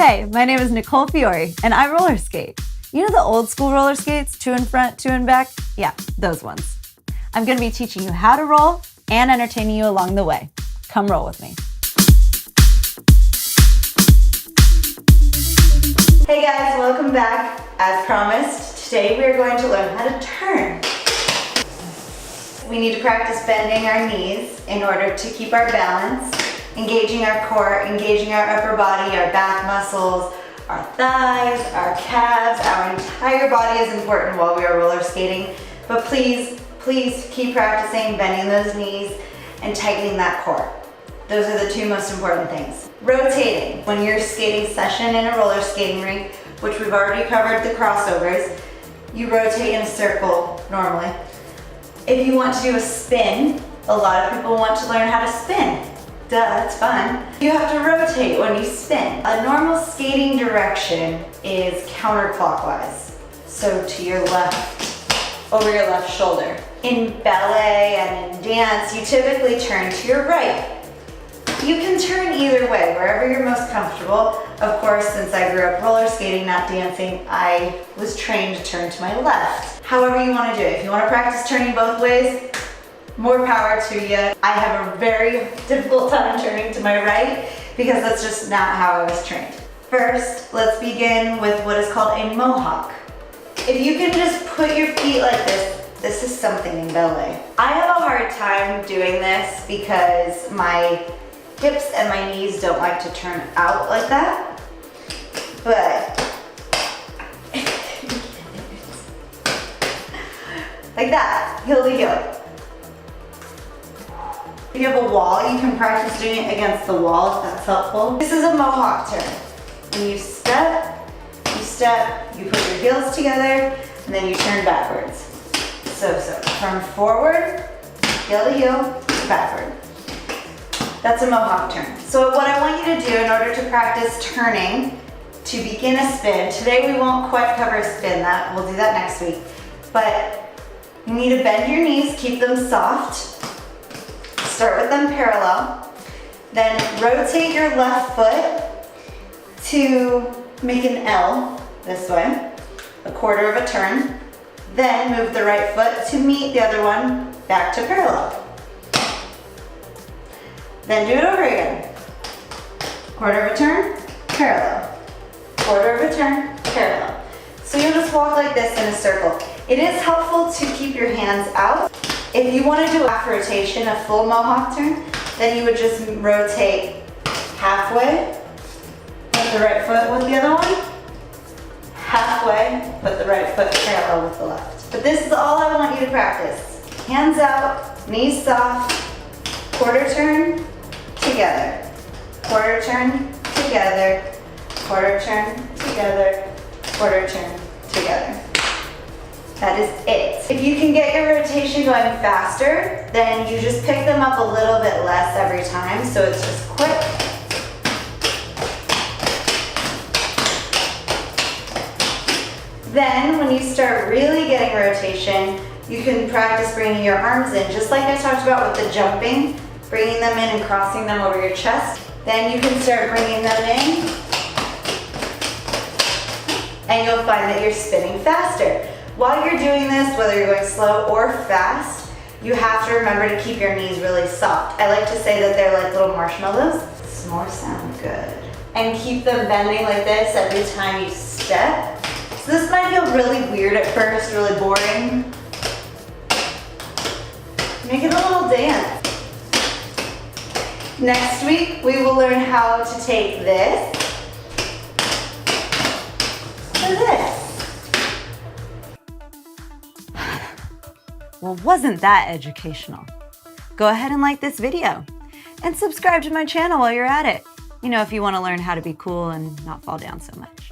Hey, my name is Nicole Fiore, and I roller skate. You know the old school roller skates, 2 in front, 2 in back? Yeah, those ones. I'm gonna be teaching you how to roll and entertaining you along the way. Come roll with me. Hey guys, welcome back. As promised, today we are going to learn how to turn. We need to practice bending our knees in order to keep our balance, engaging our core, engaging our upper body, our back muscles, our thighs, our calves. Our entire body is important while we are roller skating, but please keep practicing bending those knees and tightening that core. Those are the two most important things. Rotating. When you're skating session in a roller skating rink, which we've already covered the crossovers, you rotate in a circle normally. If you want to do a spin, a lot of people want to learn how to spin. Duh, it's fun. You have to rotate when you spin. A normal skating direction is counterclockwise. So to your left, over your left shoulder. In ballet and in dance, you typically turn to your right. You can turn either way, wherever you're most comfortable. Of course, since I grew up roller skating, not dancing, I was trained to turn to my left. However you want to do it. If you want to practice turning both ways, more power to you. I have a very difficult time turning to my right because that's just not how I was trained. First, let's begin with what is called a Mohawk. If you can just put your feet like this is something in ballet. I have a hard time doing this because my hips and my knees don't like to turn out like that, but like that, heel to heel. If you have a wall, you can practice doing it against the wall if that's helpful. This is a Mohawk turn. When you step, you put your heels together, and then you turn backwards. So turn forward, heel to heel, backward. That's a Mohawk turn. So what I want you to do in order to practice turning to begin a spin, today we won't quite cover a spin, we'll do that next week, but you need to bend your knees, keep them soft. Start with them parallel, then rotate your left foot to make an L this way, a quarter of a turn, then move the right foot to meet the other one back to parallel. Then do it over again. Quarter of a turn, parallel. Quarter of a turn, parallel. So you'll just walk like this in a circle. It is helpful to keep your hands out. If you want to do a half rotation, a full Mohawk turn, then you would just rotate halfway, put the right foot with the other one, halfway, put the right foot parallel with the left. But this is all I want you to practice. Hands out, knees soft, quarter turn, together, quarter turn, together, quarter turn, together, quarter turn, together. That is it. If you can get your rotation going faster, then you just pick them up a little bit less every time, so it's just quick. Then when you start really getting rotation, you can practice bringing your arms in, just like I talked about with the jumping, bringing them in and crossing them over your chest. Then you can start bringing them in, and you'll find that you're spinning faster. While you're doing this, whether you're going slow or fast, you have to remember to keep your knees really soft. I like to say that they're like little marshmallows. S'mores sound good. And keep them bending like this every time you step. So this might feel really weird at first, really boring. Make it a little dance. Next week, we will learn how to take this to this. Well, wasn't that educational? Go ahead and like this video and subscribe to my channel while you're at it. You know, if you want to learn how to be cool and not fall down so much.